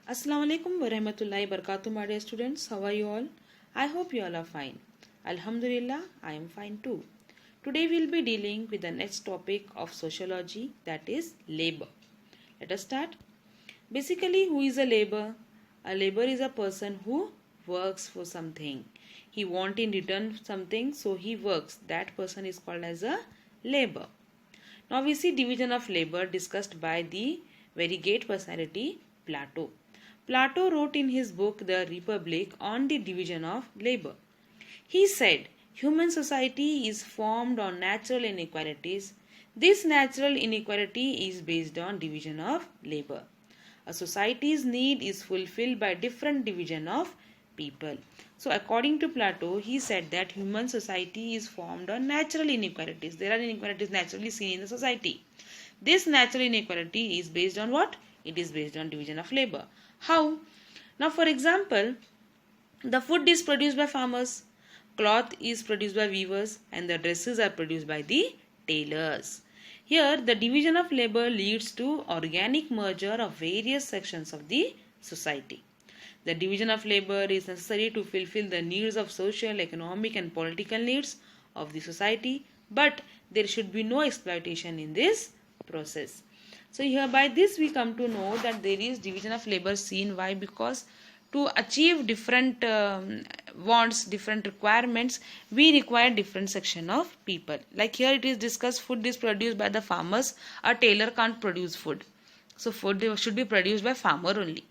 Assalamu alaikum wa rahmatullahi barakatuh, my dear students. How are you all? I hope you all are fine. Alhamdulillah, I am fine too. Today we'll be dealing with the next topic of sociology, that is labor. Let us start. Basically, who is a labor? A labor is a person who works for something. He wants in return something, so he works. That person is called as a labor. Now we see division of labor discussed by the very great personality Plato. Plato wrote in his book The Republic on the division of labor. He said, human society is formed on natural inequalities. This natural inequality is based on division of labor. A society's need is fulfilled by different division of people. So according to Plato, he said that human society is formed on natural inequalities. There are inequalities naturally seen in the society. This natural inequality is based on what? It is based on division of labor. How? Now for example, the food is produced by farmers, cloth is produced by weavers, and the dresses are produced by the tailors. Here, the division of labor leads to organic merger of various sections of the society. The division of labor is necessary to fulfill the needs of social, economic, and political needs of the society, but there should be no exploitation in this process. So here by this we come to know that there is division of labor seen. Why? Because to achieve different wants, different requirements, we require different section of people. Like here it is discussed, food is produced by the farmers. A tailor can't produce food, so food should be produced by farmer only,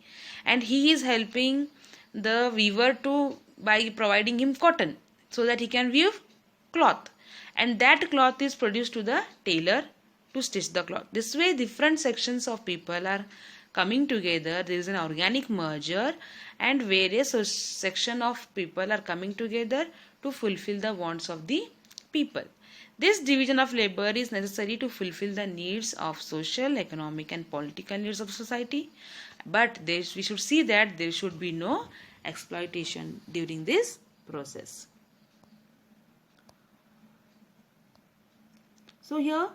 and he is helping the weaver to by providing him cotton so that he can weave cloth, and that cloth is produced to the tailor to stitch the cloth. This way different sections of people are coming together. There is an organic merger and various section of people are coming together to fulfill the wants of the people. This division of labor is necessary to fulfill the needs of social, economic, and political needs of society, but we should see that there should be no exploitation during this process. So here,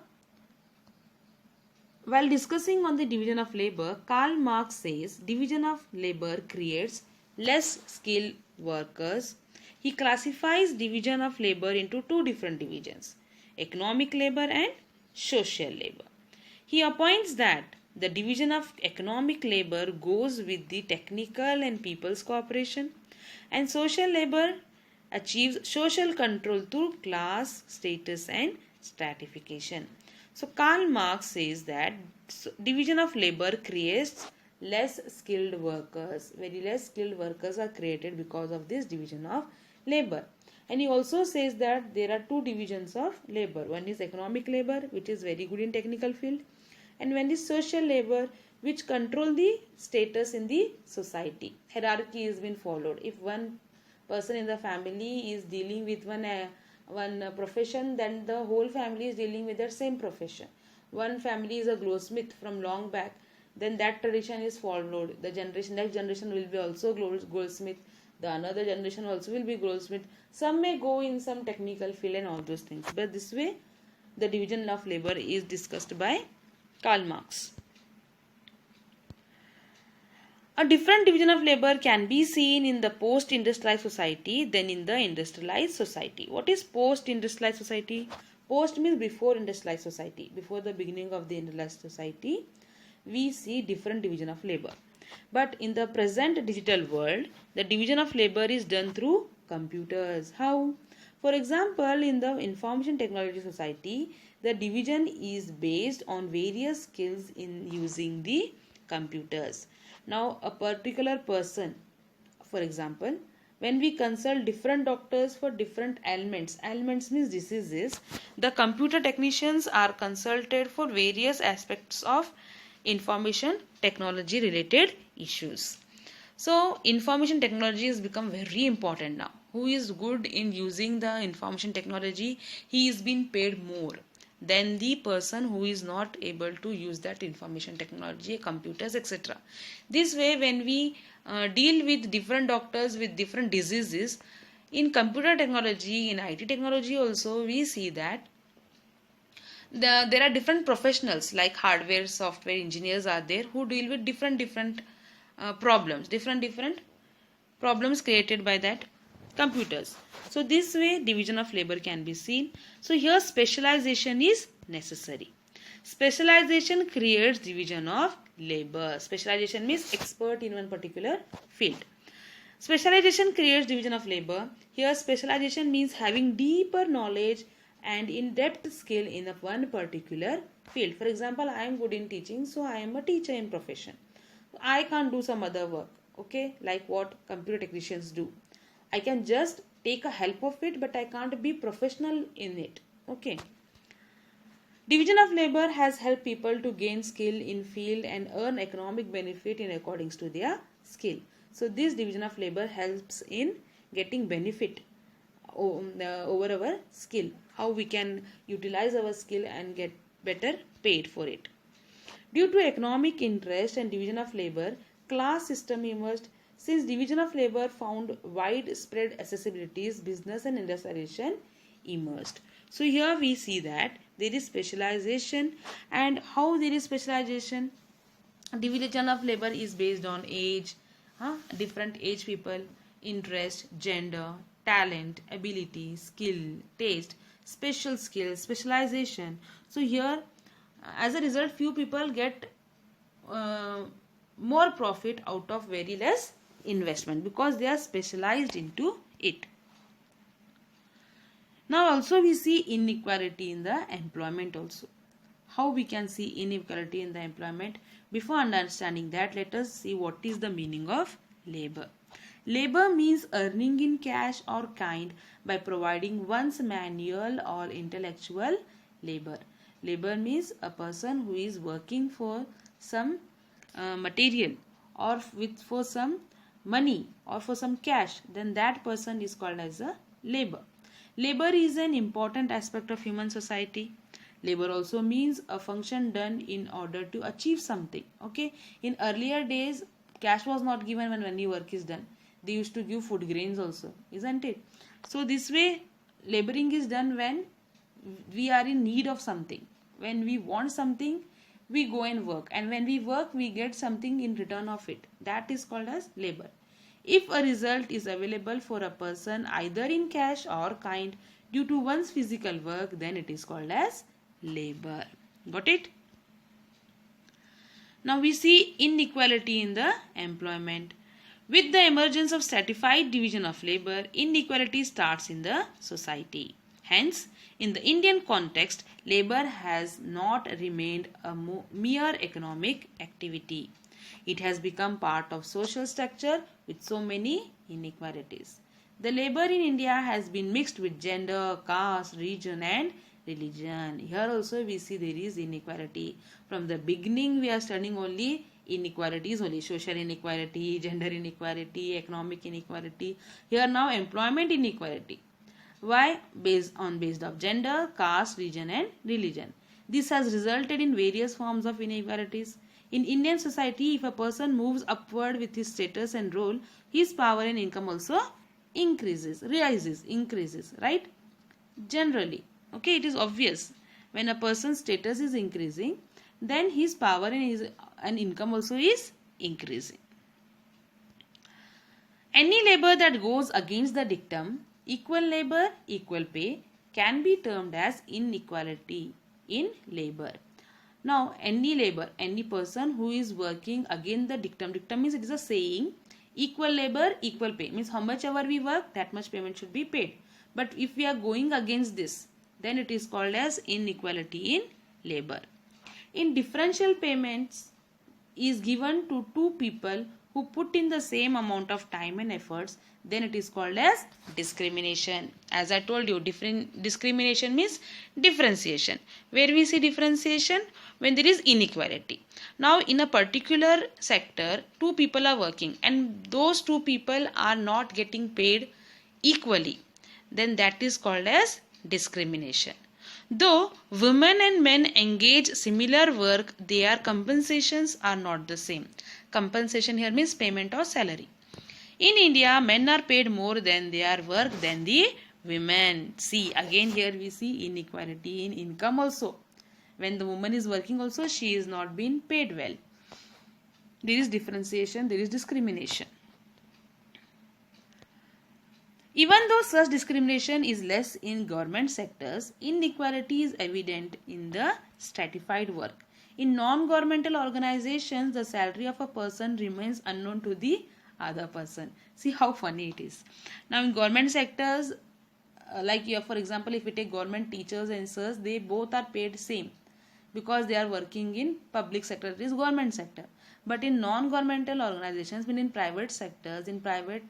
while discussing on the division of labor, Karl Marx says division of labor creates less skilled workers. He classifies division of labor into two different divisions, economic labor and social labor. He appoints that the division of economic labor goes with the technical and people's cooperation, and social labor achieves social control through class, status, and stratification. So Karl Marx says that division of labor creates less skilled workers. Very less skilled workers are created because of this division of labor. And he also says that there are two divisions of labor. One is economic labor, which is very good in technical field, and one is social labor, which control the status in the society. Hierarchy is being followed. If one person in the family is dealing with one profession, then the whole family is dealing with that same profession. One family is a glowsmith from long back, then that tradition is followed. The next generation will be also goldsmith. The another generation also will be goldsmith. Some may go in some technical field and all those things. But this way, the division of labor is discussed by Karl Marx. A different division of labor can be seen in the post-industrialized society than in the industrialized society. What is post-industrialized society? Post means before industrialized society. Before the beginning of the industrialized society, we see different division of labor. But in the present digital world, the division of labor is done through computers. How? For example, in the information technology society, the division is based on various skills in using the computers. Now, a particular person, for example, when we consult different doctors for different ailments means diseases, the computer technicians are consulted for various aspects of information technology related issues. So, information technology has become very important now. Who is good in using the information technology, he is being paid more than the person who is not able to use that information technology, computers, etc. This way, when we deal with different doctors with different diseases, in computer technology, in IT technology also, we see that there are different professionals like hardware, software engineers are there who deal with different problems, different problems created by that computers. So this way division of labor can be seen. So here specialization is necessary. Specialization creates division of labor. Specialization means expert in one particular field. Specialization creates division of labor. Here specialization means having deeper knowledge and in-depth skill in one particular field. For example, I am good in teaching, so I am a teacher in profession. I can't do some other work, okay, like what computer technicians do. I can just take a help of it, but I can't be professional in it, okay. Division of labor has helped people to gain skill in field and earn economic benefit in accordance to their skill. So this division of labor helps in getting benefit over our skill, how we can utilize our skill and get better paid for it. Due to economic interest and division of labor, class system emerged. Since division of labor found widespread accessibilities, business and industrialization emerged. So here we see that there is specialization, and how there is specialization. Division of labor is based on age, different age people, interest, gender, talent, ability, skill, taste, special skills, specialization. So here as a result few people get more profit out of very less investment because they are specialized into it. Now also we see inequality in the employment also. How we can see inequality in the employment? Before understanding that, let us see what is the meaning of labor. Labor means earning in cash or kind by providing one's manual or intellectual labor. Labor means a person who is working for some material or for some money or for some cash, then that person is called as a labor. Labor is an important aspect of human society. Labor also means a function done in order to achieve something. Okay, in earlier days cash was not given when any work is done. They used to give food grains also, isn't it? So this way laboring is done when we are in need of something. When we want something, we go and work, and when we work we get something in return of it. That is called as labor. If a result is available for a person either in cash or kind due to one's physical work, then it is called as labor. Got it? Now we see inequality in the employment. With the emergence of stratified division of labor, inequality starts in the society. Hence, in the Indian context, labor has not remained a mere economic activity. It has become part of social structure with so many inequalities. The labor in India has been mixed with gender, caste, region and religion. Here also we see there is inequality. From the beginning we are studying only inequalities only, social inequality, gender inequality, economic inequality. Here now employment inequality. Why? Based on gender, caste, region and religion. This has resulted in various forms of inequalities. In Indian society, if a person moves upward with his status and role, his power and income also increases, right? Generally, okay, it is obvious. When a person's status is increasing, then his power and income also is increasing. Any labor that goes against the dictum equal labor, equal pay can be termed as inequality in labor. Now, any labor, any person who is working against the dictum means it is a saying, equal labor, equal pay means how much ever we work, that much payment should be paid. But if we are going against this, then it is called as inequality in labor. In differential payments is given to two people who put in the same amount of time and efforts, then it is called as discrimination. As I told you, discrimination means differentiation. Where we see differentiation? When there is inequality. Now in a particular sector, two people are working and those two people are not getting paid equally, then that is called as discrimination. Though women and men engage similar work, their compensations are not the same. Compensation here means payment or salary. In India, men are paid more than their work than the women. See, again here we see inequality in income also. When the woman is working also, she is not being paid well. there is differentiation, there is discrimination. Even though such discrimination is less in government sectors, inequality is evident in the stratified work. In non-governmental organizations, the salary of a person remains unknown to the other person. See how funny it is. Now in government sectors, like here for example, if we take government teachers and sirs, they both are paid same because they are working in public sector, it is government sector. But in non-governmental organizations, when in private sectors, in private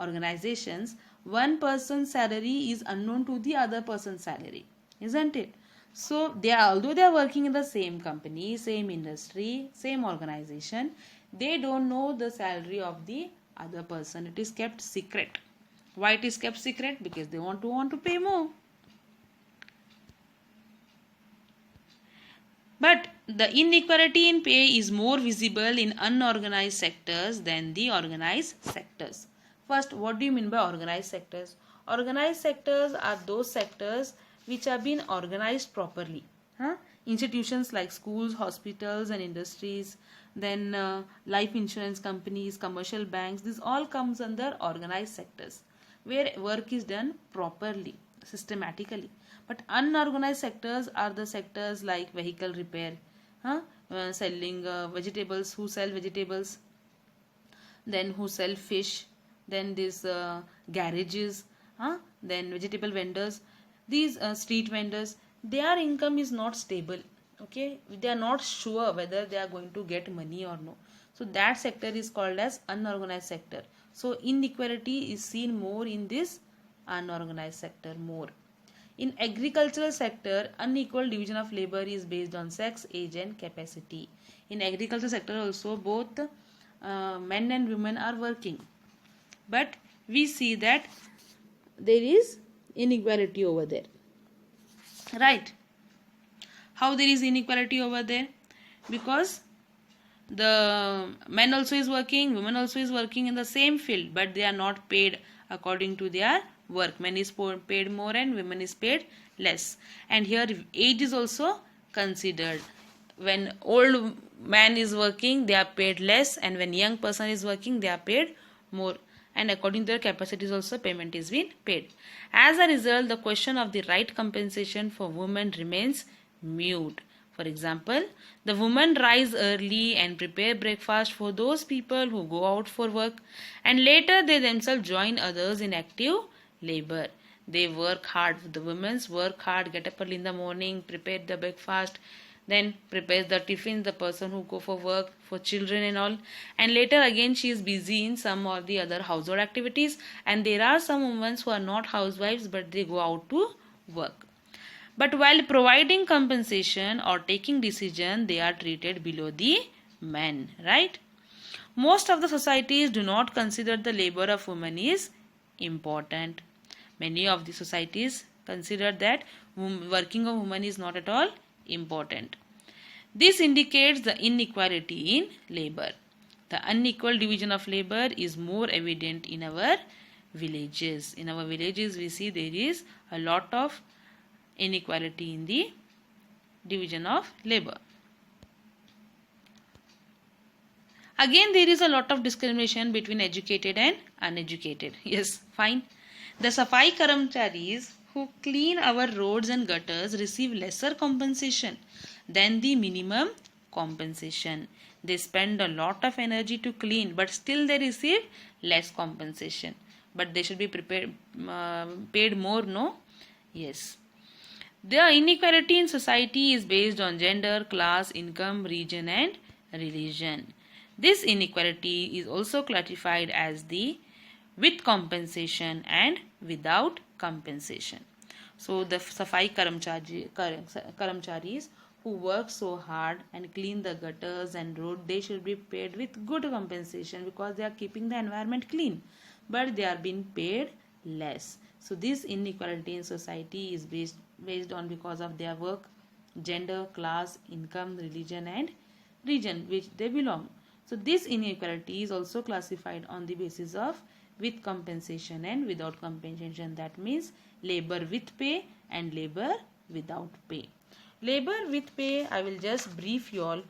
organizations, one person's salary is unknown to the other person's salary, isn't it? So they are, although they are working in the same company, same industry, same organization, they don't know the salary of the other person. It is kept secret. Why it is kept secret? Because they want to pay more. But the inequality in pay is more visible in unorganized sectors than the organized sectors. First, what do you mean by organized sectors? Organized sectors are those sectors which have been organized properly. Institutions like schools, hospitals and industries, then life insurance companies, commercial banks, this all comes under organized sectors where work is done properly, systematically. But unorganized sectors are the sectors like vehicle repair, selling vegetables, who sell vegetables, then who sell fish, then these garages, then vegetable vendors, these street vendors, their income is not stable. Okay, they are not sure whether they are going to get money or no. So that sector is called as unorganized sector. So inequality is seen more in this unorganized sector more. In agricultural sector, unequal division of labor is based on sex, age and capacity. In agricultural sector also both men and women are working. But we see that there is inequality over there. Right? How there is inequality over there? Because the men also is working, women also is working in the same field, but they are not paid according to their work. Men is paid more and women is paid less. And here age is also considered. When old man is working, they are paid less, and when young person is working, they are paid more. And according to their capacities also payment is being paid. As a result, the question of the right compensation for women remains mute. For example, the women rise early and prepare breakfast for those people who go out for work, and later they themselves join others in active labor. They work hard. The women work hard, get up early in the morning, prepare the breakfast, then prepares the tiffin, the person who go for work, for children and all, and later again she is busy in some or the other household activities. And there are some women who are not housewives but they go out to work. But while providing compensation or taking decision, they are treated below the men, right? Most of the societies do not consider the labor of women is important. Many of the societies consider that working of women is not at all important. This indicates the inequality in labor. The unequal division of labor is more evident in our villages. In our villages, we see there is a lot of inequality in the division of labor. Again, there is a lot of discrimination between educated and uneducated. Yes, fine. The Safai Karamcharis who clean our roads and gutters receive lesser compensation than the minimum compensation. They spend a lot of energy to clean, but still they receive less compensation. But they should be paid more, no? Yes. The inequality in society is based on gender, class, income, region and religion. This inequality is also classified as the with compensation and without compensation. So the Safai Karamcharis who work so hard and clean the gutters and road, they should be paid with good compensation because they are keeping the environment clean, but they are being paid less. So this inequality in society is based on because of their work, gender, class, income, religion and region which they belong. So this inequality is also classified on the basis of with compensation and without compensation. That means labor with pay and labor without pay. Labor with pay, I will just brief you all.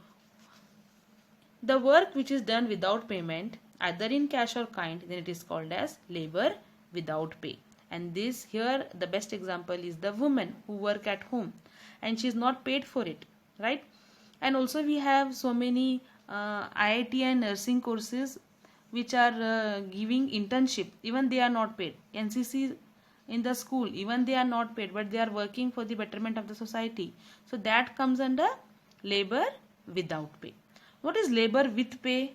the work which is done without payment, either in cash or kind, then it is called as labor without pay. And this here, the best example is the woman who work at home and she is not paid for it, right? And also we have so many IIT and nursing courses which are giving internship, even they are not paid. NCC in the school, even they are not paid, but they are working for the betterment of the society. So that comes under labor without pay. What is labor with pay?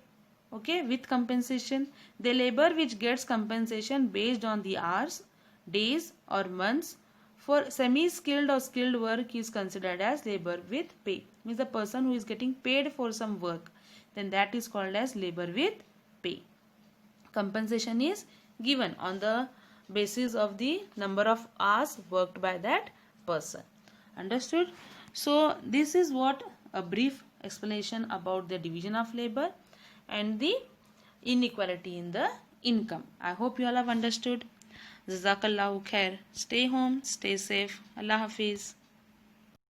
Okay, with compensation. The labor which gets compensation based on the hours, days or months for semi-skilled or skilled work is considered as labor with pay. Means the person who is getting paid for some work, then that is called as labor with pay. Compensation is given on the basis of the number of hours worked by that person. Understood? So this is what a brief explanation about the division of labor and the inequality in the income. I hope you all have understood. Jazakallahu khair. Stay home, stay safe. Allah Hafiz.